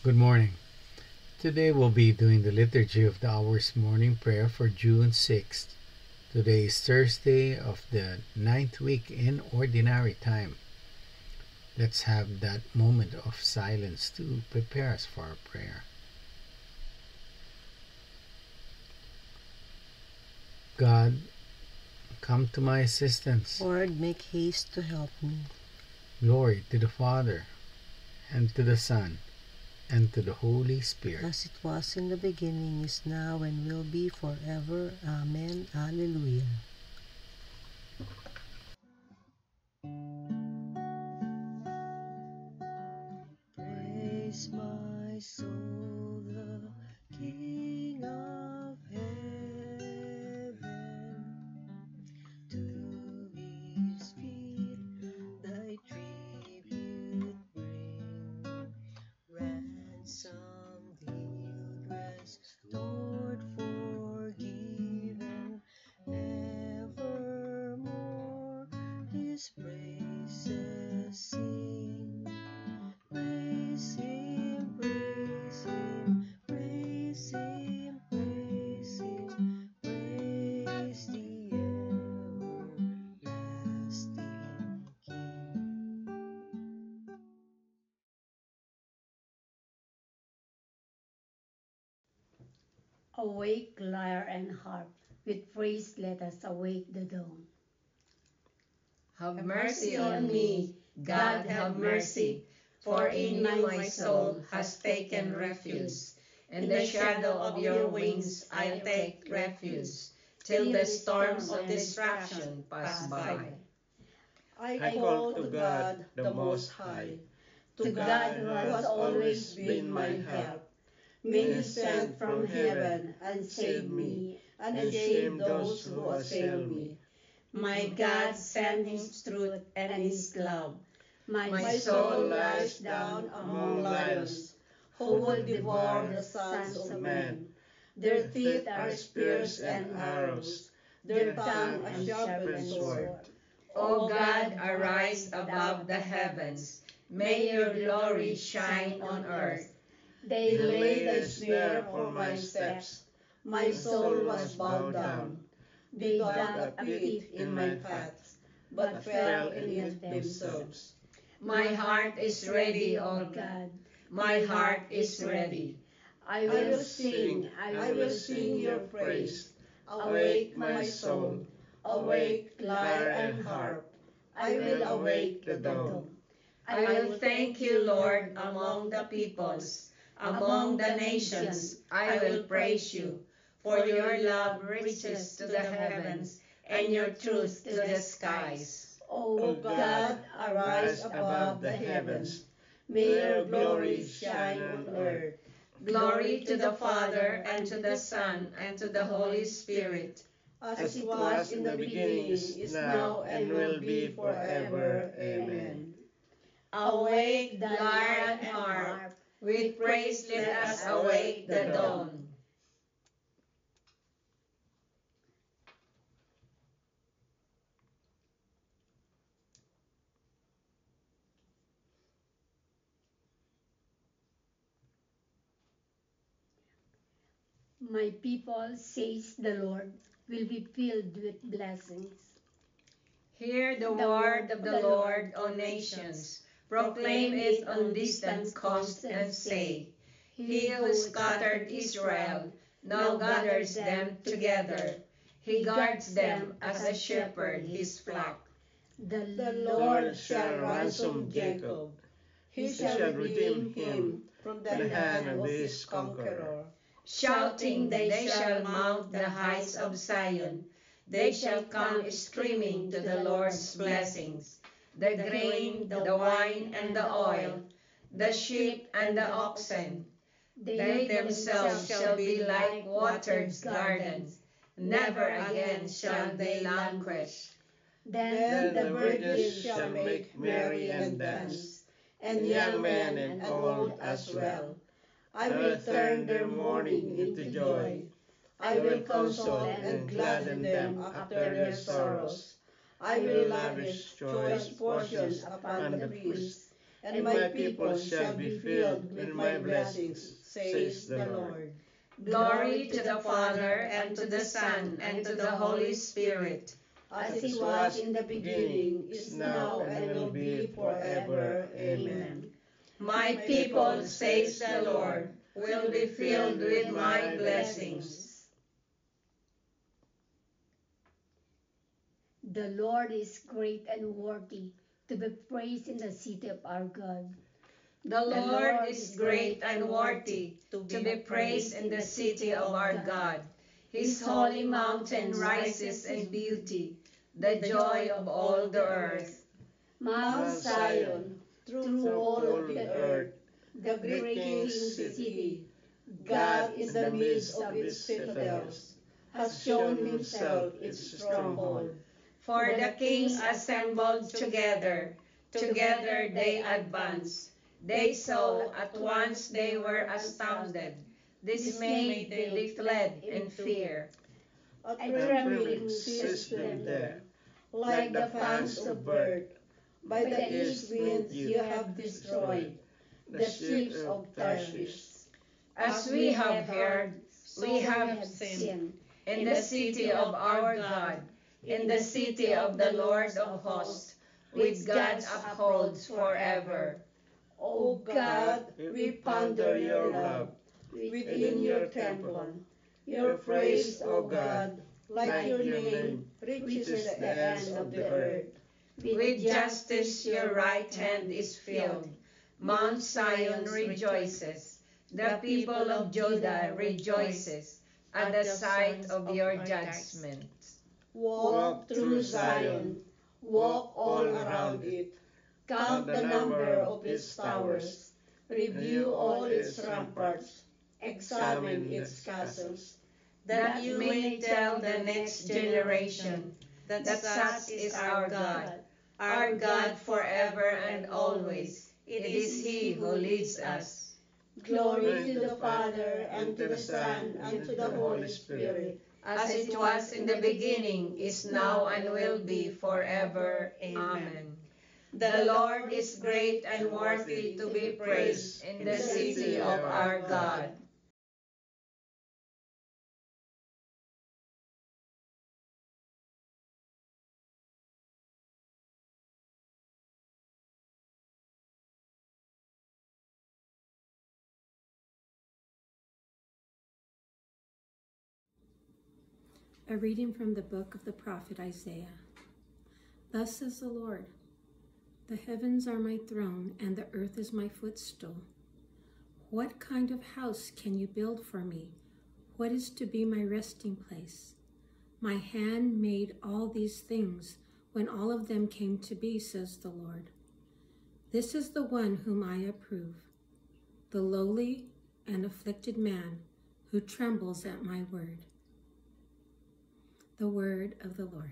Good morning. Today we'll be doing the Liturgy of the Hours morning prayer for June 6th. Today is Thursday of the ninth week in Ordinary Time. Let's have that moment of silence to prepare us for our prayer. God, come to my assistance. Lord, make haste to help me. Glory to the Father, and to the Son, and to the Holy Spirit. As it was in the beginning, is now, and will be forever. Amen. Alleluia. Praise my soul, the King of heaven. To his feet thy tribute bring. Ransomed, healed, restored, forgiven, evermore his praises sing. Praise him, praise him, praise him, praise him, praise the everlasting King. Awake, lyre and harp, with praise let us awake the dawn. Have mercy on me, God have mercy, for in you my soul has taken refuge. In the shadow of your wings I'll take refuge, till the storms of distraction pass by. I call to God the Most High, to God who has always been my help. May He send from heaven and save me, and shame those who assail me. My God send His truth and His love. My soul lies down among lions, who will devour the sons of men. Their teeth are spears and arrows, their tongue a sharpened sword. O God, arise above the heavens. May your glory shine on earth. They laid a snare for my steps. My soul was bowed down. They dug a pit in my path, but fell in it themselves. My heart is ready, O God. My heart is ready. I will sing your praise. Awake, my soul. Awake, lyre and harp. I will awake the dawn. I will thank you, Lord, among the peoples. Among the nations I will praise you, for your love reaches to the heavens, and your truth to the skies. O God, arise above the heavens. May your glory shine on earth. Glory to the Father, and to the Son, and to the Holy Spirit. As it was in the beginning, is now, and will be forever. Amen. Awake, the lyre and harp, with praise let us awake the dawn. My people, says the Lord, will be filled with blessings. Hear the word of the Lord, O nations. Proclaim it on distant coasts and say, He who scattered Israel now gathers them together. He guards them as a shepherd his flock. The Lord shall ransom Jacob. He shall redeem him from the hand of his conqueror. Shouting, they shall mount the heights of Zion. They shall come screaming to the Lord's blessings. The grain, the wine, and the oil, the sheep and the oxen. They themselves shall be like watered gardens. Never again shall they languish. Then the virgins shall make merry and dance, and young men and old as well. I will turn their mourning into joy. I will console and gladden them after their sorrows. I will lavish choice portions upon the priests, and my people shall be filled with my blessings, says the Lord. Glory to the Father, and to the Son, and to the Holy Spirit, as it was in the beginning, is now, and will be forever. Amen. My people, says the Lord, will be filled with my blessings. The Lord is great and worthy to be praised in the city of our God. The Lord is great and worthy to be praised in the city of our God. His holy mountain rises in beauty, the joy of all the earth. Mount Zion, Through all of the earth, the great King's city, God in the midst of its citadels, has shown himself its stronghold. For the kings assembled together, together they advanced. They saw at once they were astounded. Dismayed they fled in fear. A trembling seized them there, like the fangs of bird. By the east wind you have destroyed the ships of Tarshish. As we have heard, we have seen, in the city of our God, in the city of the Lord of hosts, which God upholds forever. O God, we ponder your love within your temple. Your praise, O God, like your name, reaches the end of the earth. With justice your right hand is filled. Mount Zion rejoices. The people of Judah rejoices at the sight of your judgments. Walk through Zion, walk all around it. Count the number of its towers. Review all its ramparts. Examine its castles. That you may tell the next generation that such is our God forever and always. It is He who leads us. Glory to the Father, and to the Son, and to the Holy Spirit, as it was in the beginning, is now, and will be forever. Amen. The Lord is great and worthy to be praised in the city of our God. A reading from the book of the prophet Isaiah. Thus says the Lord, the heavens are my throne, and the earth is my footstool. What kind of house can you build for me? What is to be my resting place? My hand made all these things, when all of them came to be, says the Lord. This is the one whom I approve, the lowly and afflicted man who trembles at my word. The word of the Lord.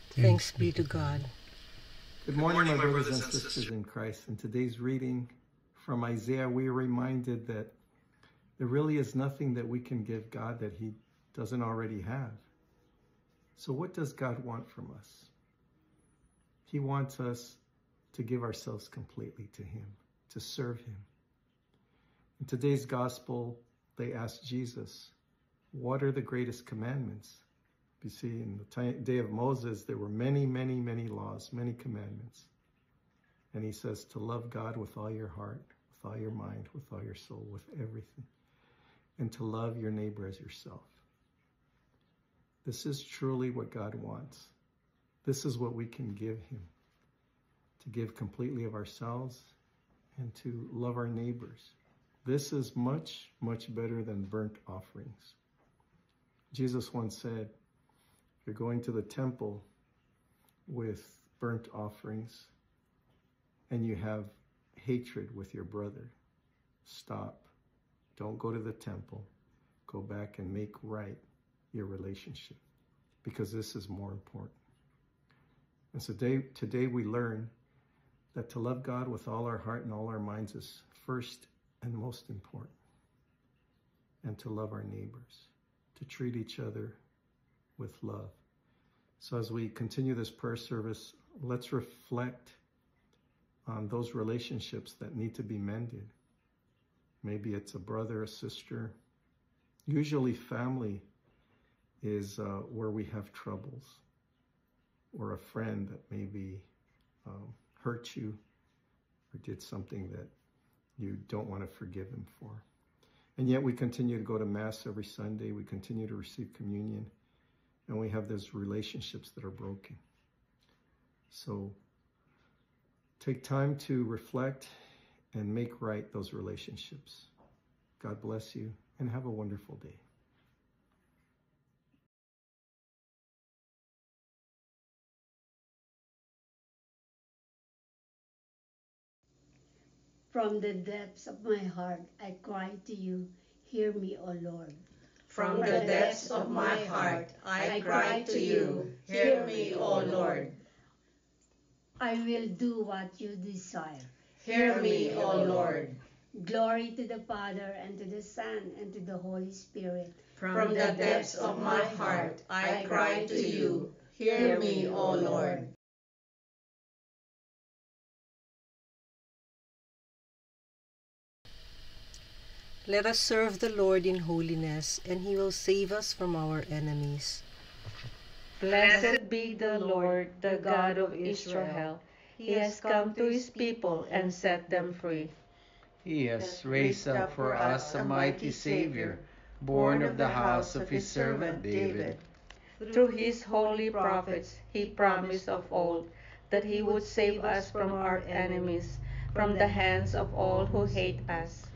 Thanks be to God. Good morning, my brothers and sisters in Christ. In today's reading from Isaiah, we are reminded that there really is nothing that we can give God that He doesn't already have. So what does God want from us? He wants us to give ourselves completely to Him, to serve Him. In today's gospel, they asked Jesus, what are the greatest commandments? You see, in the day of Moses, there were many, many, many laws, many commandments. And He says to love God with all your heart, with all your mind, with all your soul, with everything. And to love your neighbor as yourself. This is truly what God wants. This is what we can give Him. To give completely of ourselves and to love our neighbors. This is much, much better than burnt offerings. Jesus once said, you're going to the temple with burnt offerings and you have hatred with your brother. Stop. Don't go to the temple. Go back and make right your relationship, because this is more important. And so today we learn that to love God with all our heart and all our minds is first and most important. And to love our neighbors, to treat each other with love. So as we continue this prayer service, let's reflect on those relationships that need to be mended. Maybe it's a brother, a sister. Usually family is where we have troubles, or a friend that maybe hurt you or did something that you don't want to forgive him for. And yet we continue to go to Mass every Sunday. We continue to receive communion. And we have those relationships that are broken. So take time to reflect and make right those relationships. God bless you and have a wonderful day. From the depths of my heart, I cry to you. Hear me, O Lord. From the depths of my heart, I cry to you. Hear me, O Lord. I will do what you desire. Hear me, O Lord. Glory to the Father, and to the Son, and to the Holy Spirit. From the depths of my heart, I cry to you. Hear me, O Lord. Let us serve the Lord in holiness, and he will save us from our enemies. Blessed be the Lord, the God of Israel. He has come to his people and set them free. He has raised up for us a mighty Savior, born of the house of his servant David. Through his holy prophets, he promised of old that he would save us from our enemies, from the hands of all who hate us.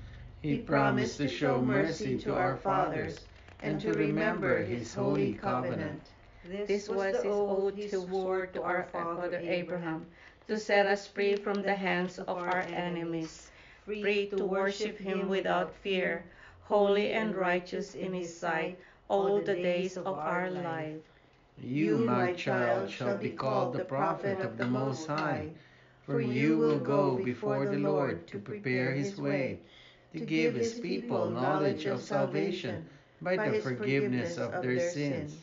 He promised to show mercy to our fathers and to remember his holy covenant. This was the oath he swore to our father Abraham, to set us free from the hands of our enemies, free to worship him without fear, holy and righteous in his sight all the days of our life. You, my child, shall be called the prophet of the Most High, for you will go before the Lord to prepare his way, to give his people knowledge of salvation by the forgiveness of their sins.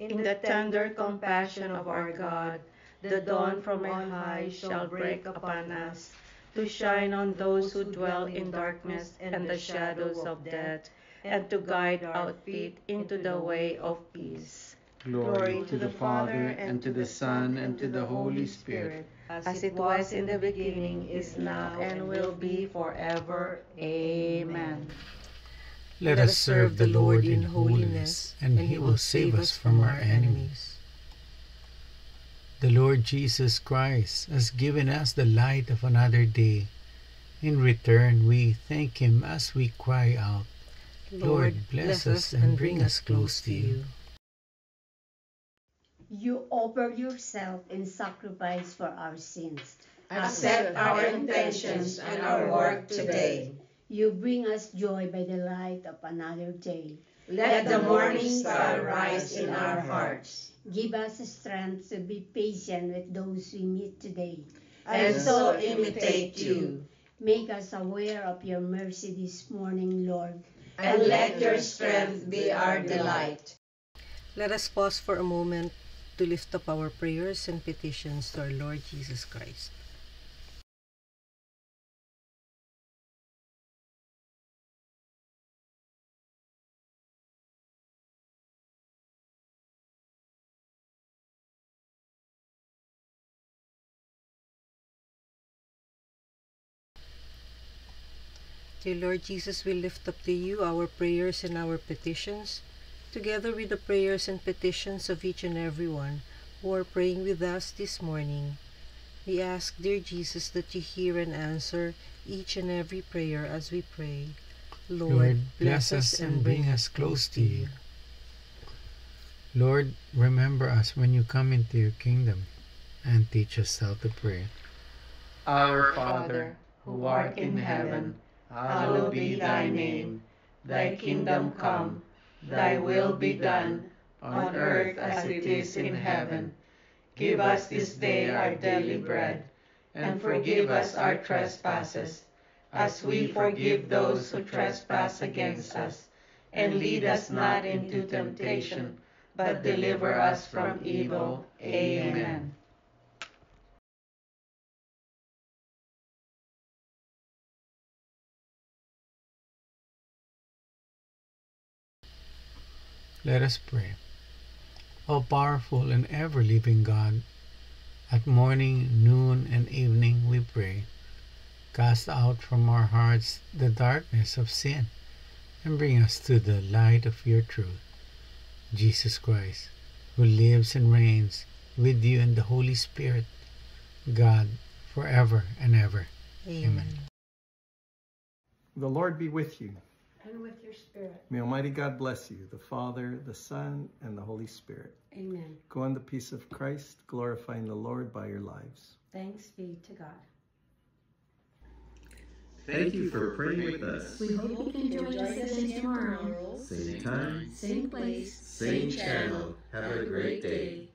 In the tender compassion of our God, the dawn from on high shall break upon us, to shine on those who dwell in darkness and the shadows of death, and to guide our feet into the way of peace. Glory to the Father, and to the Son, and to the Holy Spirit, as it was in the beginning, is now, and will be forever. Amen. Let us serve the Lord in holiness, and he will save us from our enemies. The Lord Jesus Christ has given us the light of another day. In return, we thank him as we cry out, Lord, bless us and bring us close to you. You offer yourself in sacrifice for our sins. Accept our intentions and our work today. You bring us joy by the light of another day. Let the morning star rise in our hearts. Give us strength to be patient with those we meet today, and so imitate you. Make us aware of your mercy this morning, Lord, and let your strength be our delight. Let us pause for a moment to lift up our prayers and petitions to our Lord Jesus Christ. Dear Lord Jesus, we lift up to you our prayers and our petitions, together with the prayers and petitions of each and every one who are praying with us this morning. We ask, dear Jesus, that you hear and answer each and every prayer as we pray. Lord, bless us and bring us close to you. Lord, remember us when you come into your kingdom, and teach us how to pray. Our Father, who art in heaven, hallowed be thy name. Thy kingdom come, thy will be done, on earth as it is in heaven. Give us this day our daily bread, and forgive us our trespasses, as we forgive those who trespass against us. And lead us not into temptation, but deliver us from evil. Amen. Let us pray. O powerful and ever-living God, at morning, noon, and evening we pray, cast out from our hearts the darkness of sin, and bring us to the light of your truth. Jesus Christ, who lives and reigns with you in the Holy Spirit, God, forever and ever. Amen. The Lord be with you. And with your spirit. May Almighty God bless you, the Father, the Son, and the Holy Spirit. Amen. Go in the peace of Christ, glorifying the Lord by your lives. Thanks be to God. Thank you for praying with us. We hope you can join us again tomorrow. Same time, Same place. same channel. Have a great day.